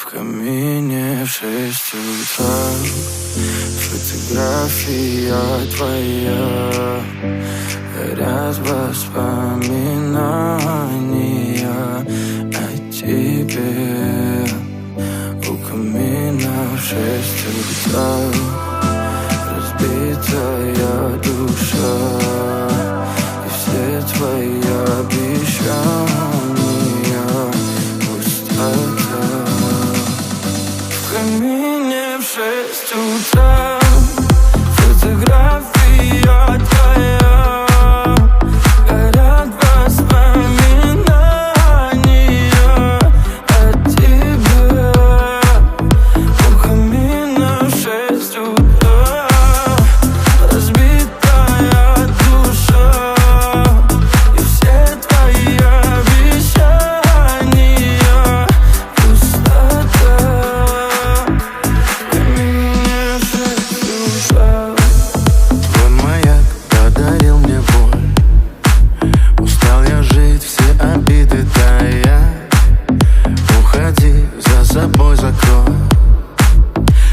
В камине в 6 утра фотография твоя, горят воспоминания о тебе. У камина в 6 утра разбитая душа, и все твои обещания пустота. В камине в 6 утра фотография твоя, горят воспоминания о тебе. У камина в 6 утра разбитая душа, и все твои обещания пустота. В камине в 6 утра. Твой маяк подарил мне боль. Устал я жить, все обиды тая. Уходи, за собой закрой.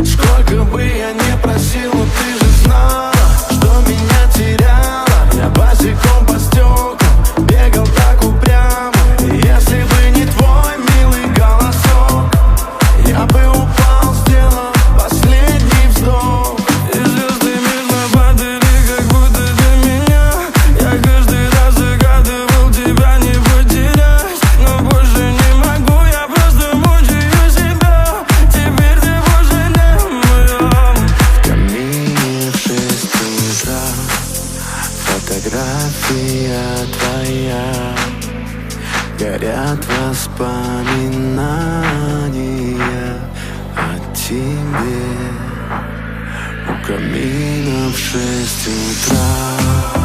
Сколько бы я не просил, но ты же знала, что меня теряла. Я босиком по стеклам бегал так упрямо. И если бы не твой милый голосок, я бы упал, сделав последний вздох. И звезды мирно падали, как будто для меня. Я каждый раз загадывал тебя не потерять, но больше не могу, я просто мучаю себя. Теперь ты больше не моя. В камине в 6 утра фотография твоя, горят воспоминания о тебе. У камина в 6 утра.